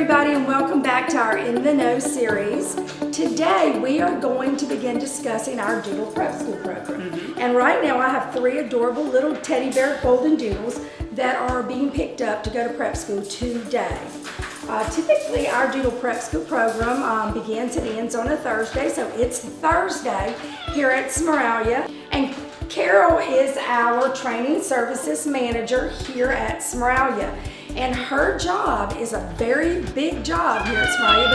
everybody, and welcome back to our In the Know series. Today we are going to begin discussing our Doodle Prep School program. And right now I have three adorable little teddy bear Goldendoodles that are being picked up to go to prep school today. Typically our Doodle Prep School program begins and ends on a Thursday, so it's Thursday here at Smeraglia. And Carol is our training services manager here at Smeraglia. And her job is a very big job here at Smeraglia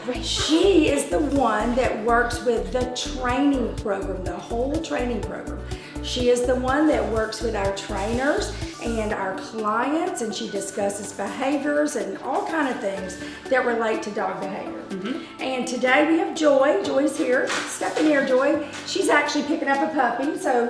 because she is the one that works with the training program, the whole training program. She is the one that works with our trainers and our clients, and she discusses behaviors and all kind of things that relate to dog behavior. And today we have Joy. Joy's here. Step in here, Joy. She's actually picking up a puppy, so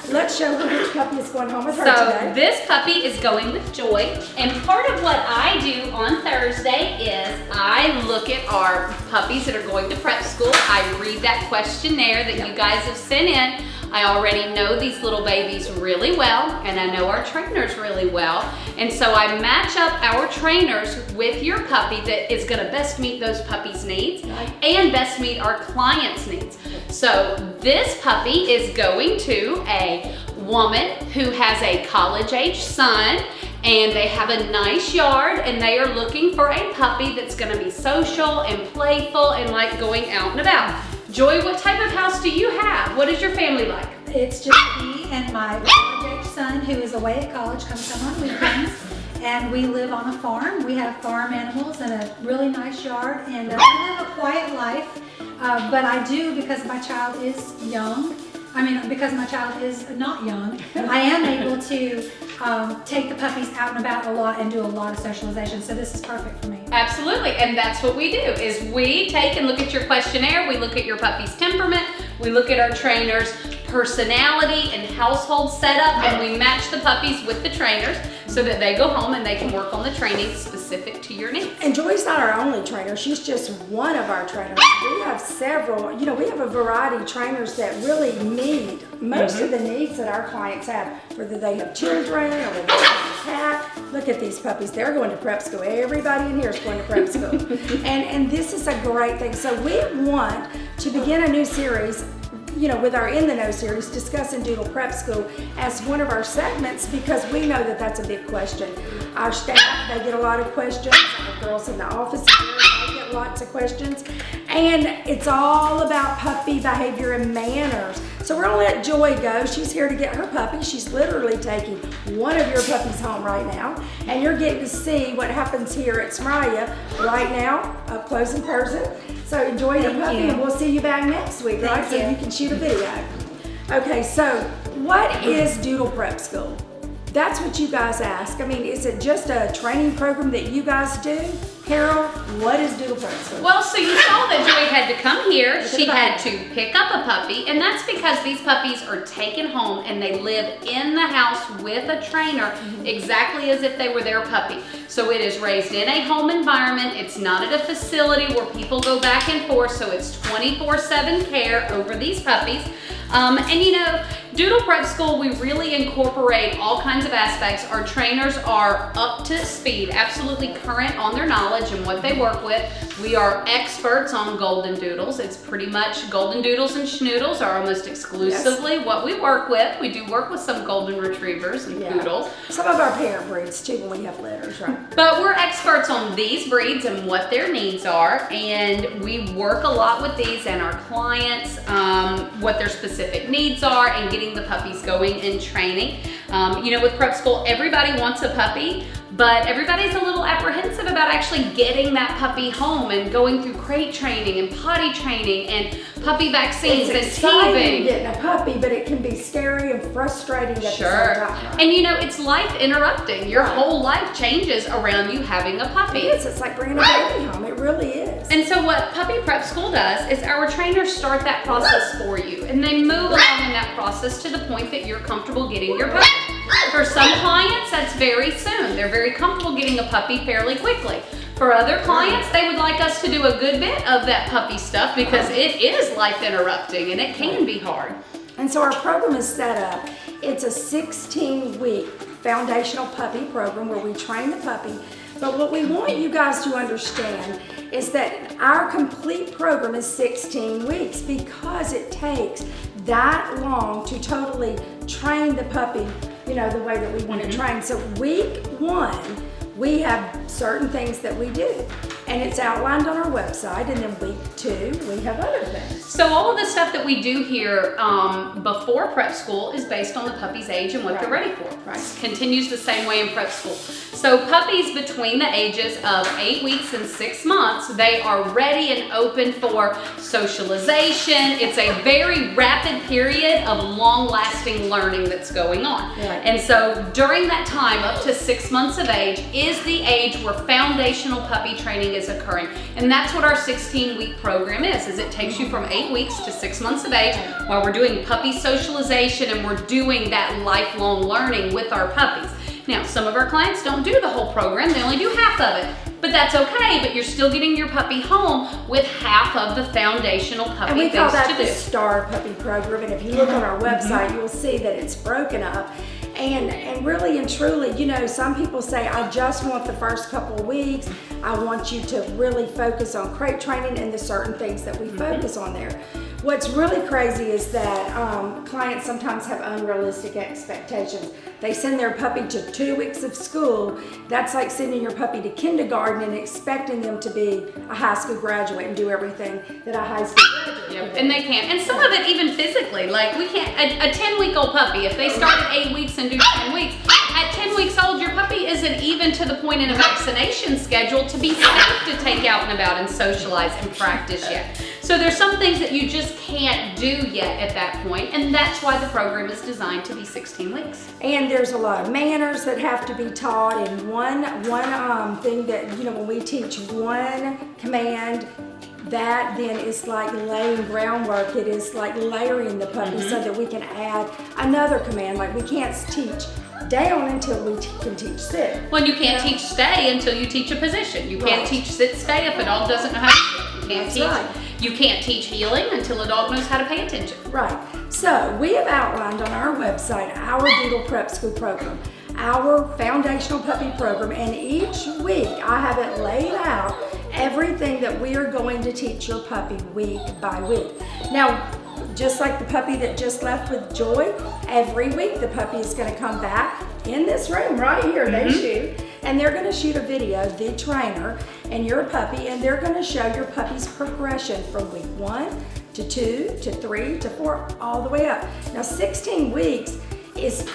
let's show her which puppy is going home with her today. So this puppy is going with Joy, and part of what I do on Thursday is I look at our puppies that are going to prep school. I read that questionnaire that you guys have sent in. I already know these little babies really well, and I know our trainers really well. And so I match up our trainers with your puppy that is gonna best meet those puppies' needs and best meet our clients' needs. So this puppy is going to a woman who has a college-age son, and they have a nice yard, and they are looking for a puppy that's gonna be social and playful and like going out and about. Joy, what type of house do you have? What is your family like? It's just me and my college-age son who is away at college, comes home on weekends, and we live on a farm. We have farm animals and a really nice yard, and we live a quiet life, but I do, because my child is young, because my child is not young, I am able to take the puppies out and about a lot and do a lot of socialization, so this is perfect for me. Absolutely, and that's what we do, is we take and look at your questionnaire, we look at your puppy's temperament, we look at our trainer's personality and household setup, and we match the puppies with the trainers so that they go home and they can work on the training specific to your needs. And Joy's not our only trainer, she's just one of our trainers. We have several, we have a variety of trainers that really meet most of the needs that our clients have, whether they have children or whether they have a cat. Look at these puppies, they're going to prep school. Everybody in here is going to prep school. and this is a great thing. So we want to begin a new series, with our In the Know series, discussing Doodle Prep School as one of our segments, because we know that that's a big question. Our staff, they get a lot of questions. Our girls in the office, they get lots of questions. And it's all about puppy behavior and manners. So we're gonna let Joy go. She's here to get her puppy. She's literally taking one of your puppies home right now. And you're getting to see what happens here at Smeraglia right now, up close and person. So enjoy your puppy, and we'll see you back next week, right? So you can shoot a video. Okay, so what is Doodle Prep School? That's what you guys ask. Is it just a training program that you guys do? Carol, what is Doodle Prep School? Well, so you saw that Joy had to come here. She had to pick up a puppy, and that's because these puppies are taken home and they live in the house with a trainer exactly as if they were their puppy. So it is raised in a home environment. It's not at a facility where people go back and forth, so it's 24/7 care over these puppies. Doodle Prep School, we really incorporate all kinds of aspects. Our trainers are up to speed, absolutely current on their knowledge and what they work with. We are experts on Goldendoodles. It's pretty much Goldendoodles and Schnoodles are almost exclusively what we work with. We do work with some Golden Retrievers and Poodles. Some of our parent breeds too when we have litters, right? But we're experts on these breeds and what their needs are, and we work a lot with these and our clients, what their specific needs are, and getting the puppies going in training. With prep school, everybody wants a puppy, but everybody's a little apprehensive about actually getting that puppy home and going through crate training and potty training and puppy vaccines and exciting getting a puppy, but it can be scary and frustrating at the same time. And it's life interrupting. Your whole life changes around you having a puppy. It is. It's like bringing a baby home. It really is. And so what Puppy Prep School does is our trainers start that process for you, and they move along in that process to the point that you're comfortable getting your puppy. For some clients, that's very soon. They're very comfortable getting a puppy fairly quickly. For other clients, they would like us to do a good bit of that puppy stuff because it is life interrupting and it can be hard. And so our program is set up. It's a 16-week foundational puppy program where we train the puppy But what we want you guys to understand is that our complete program is 16 weeks because it takes that long to totally train the puppy, you know, the way that we want to train. So week 1, we have certain things that we do, and it's outlined on our website, and then week 2, we have other things. So all of the stuff that we do here before prep school is based on the puppy's age and what they're ready for. Right. Continues the same way in prep school. So puppies between the ages of 8 weeks and 6 months, they are ready and open for socialization. It's a very rapid period of long-lasting learning that's going on. Right. And so during that time, up to 6 months of age, is the age where foundational puppy training is occurring. And that's what our 16-week program is it takes you from 8 weeks to 6 months of age while we're doing puppy socialization and we're doing that lifelong learning with our puppies. Now, some of our clients don't do the whole program, they only do half of it. But that's okay, but you're still getting your puppy home with half of the foundational puppy And we things call that to the do. Star Puppy Program, and if you look on our website, you'll see that it's broken up. And really and truly, you know, some people say, I just want the first couple of weeks. I want you to really focus on crate training and the certain things that we focus on there. What's really crazy is that clients sometimes have unrealistic expectations. They send their puppy to 2 weeks of school. That's like sending your puppy to kindergarten and expecting them to be a high school graduate and do everything that a high school graduate would do. And they can't. And some of it even physically, like we can't, a 10-week-old puppy, if they start at 8 weeks and do 10 weeks, at 10 weeks old, your puppy isn't even to the point in a vaccination schedule to be safe to take out and about and socialize and practice yet. So there's some things that you just can't do yet at that point, and that's why the program is designed to be 16 weeks. And there's a lot of manners that have to be taught, and one thing that, you know, when we teach one command, that then is like laying groundwork. It is like layering the puppy so that we can add another command. Like we can't teach down until we can teach sit. Well, you can't teach stay until you teach a position. You can't teach sit stay if a dog doesn't know how to sit. You can't teach. You can't teach healing until a dog knows how to pay attention. Right. So we have outlined on our website our Doodle Prep School program, our foundational puppy program, and each week I have it laid out, everything that we are going to teach your puppy week by week. Now, just like the puppy that just left with Joy, every week the puppy is going to come back in this room right here. They shoot, and they're going to shoot a video, the trainer and your puppy, and they're going to show your puppy's progression from week 1 to 2 to 3 to 4 all the way up. Now 16 weeks is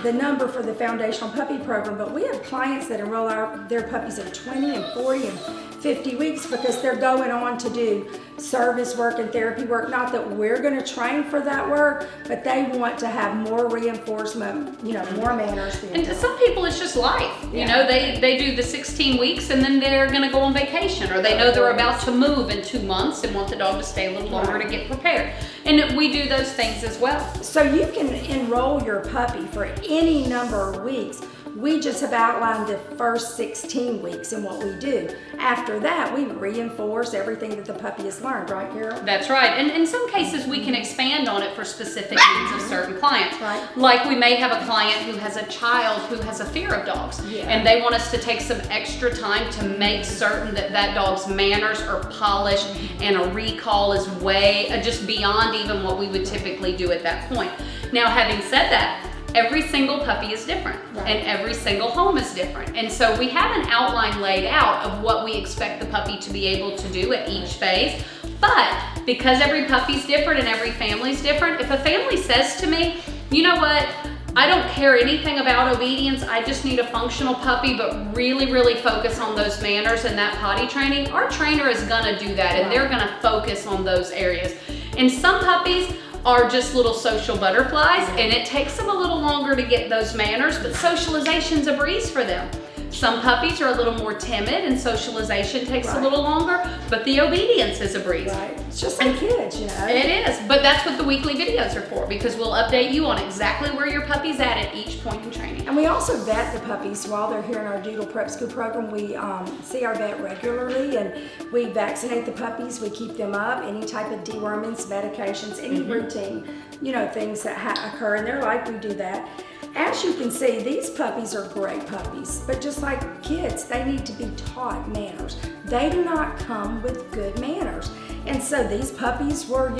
the number for the foundational puppy program, but we have clients that enroll their puppies at 20 and 40 and 50 weeks because they're going on to do service work and therapy work. Not that we're going to train for that work, but they want to have more reinforcement, you know, more manners. And to some people, it's just life. You know, they do the 16 weeks and then they're going to go on vacation, or they know they're about to move in 2 months and want the dog to stay a little longer to get prepared. And we do those things as well. So you can enroll your puppy for any number of weeks. We just have outlined the first 16 weeks and what we do. After that, we reinforce everything that the puppy has learned, right, Carol? That's right. And in some cases, we can expand on it for specific needs of certain clients. Right. Like we may have a client who has a child who has a fear of dogs, and they want us to take some extra time to make certain that that dog's manners are polished and a recall is way just beyond even what we would typically do at that point. Now, having said that, every single puppy is different, and every single home is different. And so we have an outline laid out of what we expect the puppy to be able to do at each phase. But because every puppy's different and every family's different, if a family says to me, you know what, I don't care anything about obedience, I just need a functional puppy, but really, really focus on those manners and that potty training, our trainer is gonna do that, and they're gonna focus on those areas. And some puppies are just little social butterflies, and it takes them a little longer to get those manners, but socialization's a breeze for them. Some puppies are a little more timid and socialization takes a little longer, but the obedience is a breeze. Right. It's just like kids, you know. It is, but that's what the weekly videos are for, because we'll update you on exactly where your puppy's at each point in training. And we also vet the puppies while they're here in our Doodle Prep School program. We see our vet regularly, and we vaccinate the puppies. We keep them up. Any type of dewormings, medications, any routine, you know, things that occur in their life, we do that. as you can see, these puppies are great puppies, but just like kids, they need to be taught manners. They do not come with good manners. And so these puppies were,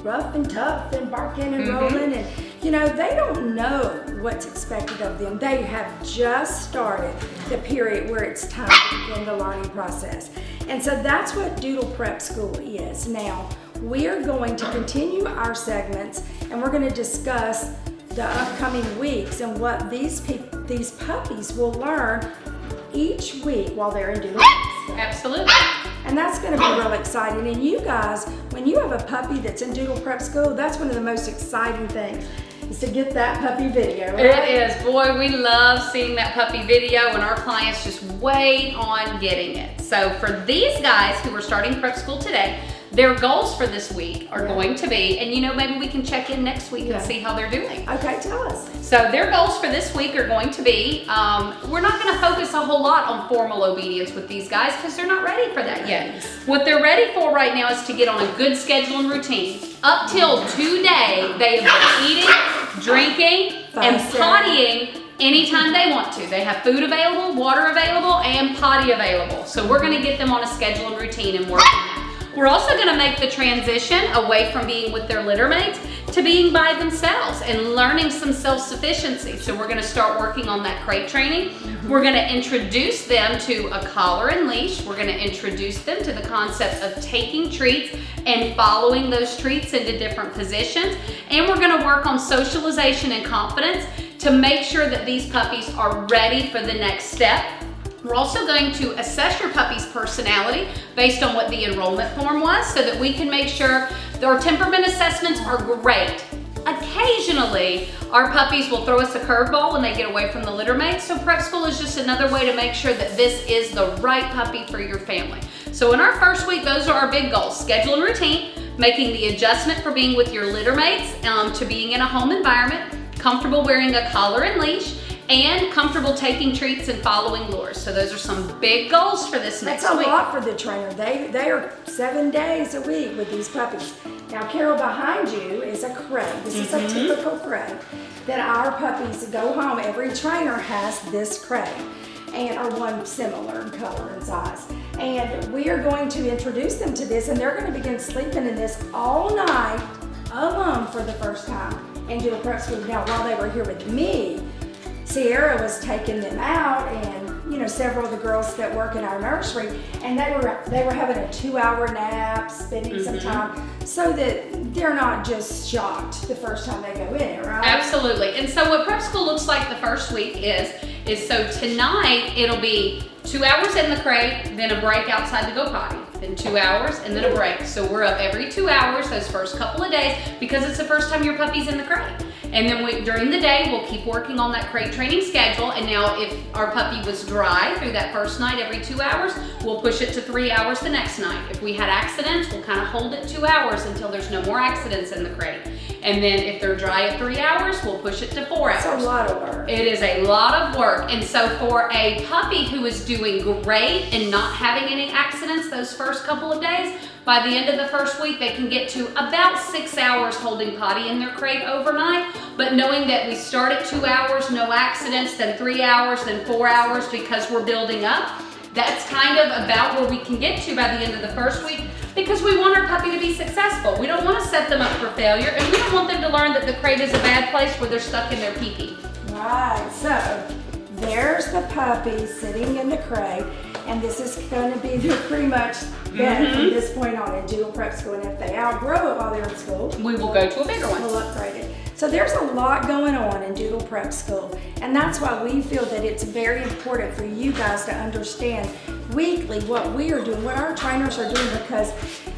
rough and tough and barking and rolling, and they don't know what's expected of them. They have just started the period where it's time to begin the learning process. And so that's what Doodle Prep School is. Now, we're going to continue our segments, and we're going to discuss the upcoming weeks and what these puppies will learn each week while they're in Doodle Prep School. Absolutely. And that's going to be real exciting. And you guys, when you have a puppy that's in Doodle Prep School, that's one of the most exciting things, is to get that puppy video. Right? It is. Boy, we love seeing that puppy video, and our clients just wait on getting it. So for these guys who are starting prep school today, their goals for this week are going to be, and maybe we can check in next week and see how they're doing. Okay, tell us. So their goals for this week are going to be, we're not going to focus a whole lot on formal obedience with these guys because they're not ready for that yet. What they're ready for right now is to get on a good schedule and routine. Up till today, they have been eating, drinking, and pottying anytime they want to. They have food available, water available, and potty available. So we're going to get them on a schedule and routine and work on that. We're also going to make the transition away from being with their litter mates to being by themselves and learning some self-sufficiency. So we're going to start working on that crate training. We're going to introduce them to a collar and leash. We're going to introduce them to the concept of taking treats and following those treats into different positions. And we're going to work on socialization and confidence to make sure that these puppies are ready for the next step. We're also going to assess your puppy's personality based on what the enrollment form was so that we can make sure our temperament assessments are great. Occasionally, our puppies will throw us a curveball when they get away from the litter mates, so prep school is just another way to make sure that this is the right puppy for your family. So in our first week, those are our big goals: schedule and routine, making the adjustment for being with your litter mates to being in a home environment, comfortable wearing a collar and leash, and comfortable taking treats and following lures. So those are some big goals for this next week. That's a lot for the trainer. They are 7 days a week with these puppies. Now, Carol, behind you is a crate. This is a typical crate that our puppies go home. Every trainer has this crate, or one similar in color and size. And we are going to introduce them to this, and they're going to begin sleeping in this all night alone for the first time in Doodle Prep School. Now, while they were here with me, Sierra was taking them out, and several of the girls that work in our nursery, and they were having a 2-hour nap, spending some time, so that they're not just shocked the first time they go in it, right? Absolutely. And so what prep school looks like the first week is so tonight it'll be 2 hours in the crate, then a break outside to go potty, then 2 hours, and then a break. So we're up every 2 hours those first couple of days because it's the first time your puppy's in the crate. And then during the day, we'll keep working on that crate training schedule. And now if our puppy was dry through that first night every 2 hours, we'll push it to 3 hours the next night. If we had accidents, we'll kind of hold it 2 hours until there's no more accidents in the crate. And then if they're dry at 3 hours, we'll push it to 4 hours. It's a lot of work. It is a lot of work. And so for a puppy who is doing great and not having any accidents those first couple of days, by the end of the first week, they can get to about 6 hours holding potty in their crate overnight. But knowing that we start at 2 hours, no accidents, then 3 hours, then 4 hours because we're building up, that's kind of about where we can get to by the end of the first week, because we want our puppy to be successful. We don't want to set them up for failure, and we don't want them to learn that the crate is a bad place where they're stuck in their pee-pee. Right, so there's the puppy sitting in the crate, and this is going to be their pretty much bed from this point on in Doodle Prep School. And if they outgrow it while they're in school, we will go to a bigger one. We'll upgrade it. So there's a lot going on in Doodle Prep School, and that's why we feel that it's very important for you guys to understand weekly what we are doing, what our trainers are doing, because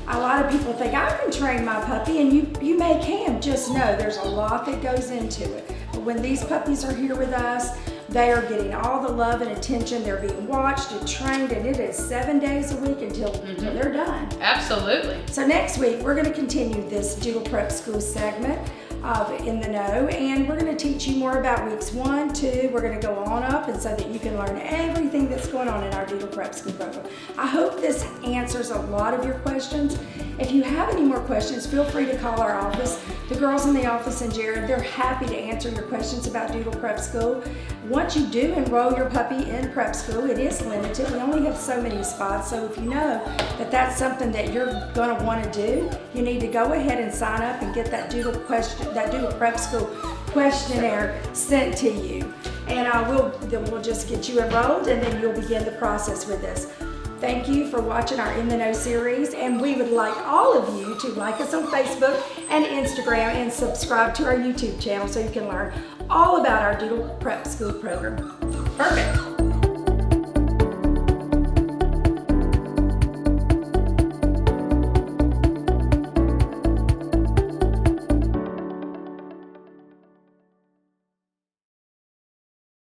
a lot of people think, I can train my puppy, and you may can. Just know there's a lot that goes into it. But when these puppies are here with us, they are getting all the love and attention. They're being watched and trained, and it is 7 days a week until they're done. Absolutely. So next week, we're going to continue this Doodle Prep School segment. of In the Know, and we're going to teach you more about weeks 1, 2. We're going to go on up, and so that you can learn everything that's going on in our Doodle Prep School program. I hope this answers a lot of your questions. If you have any more questions, feel free to call our office. The girls in the office and Jared, they're happy to answer your questions about Doodle Prep School. Once you do enroll your puppy in prep school, it is limited. We only have so many spots, so if you know that that's something that you're going to want to do, you need to go ahead and sign up and get that Doodle Prep School questionnaire sent to you. And we'll just get you enrolled, and then you'll begin the process with this. Thank you for watching our In the Know series, and we would like all of you to like us on Facebook and Instagram and subscribe to our YouTube channel so you can learn all about our Doodle Prep School program. Perfect.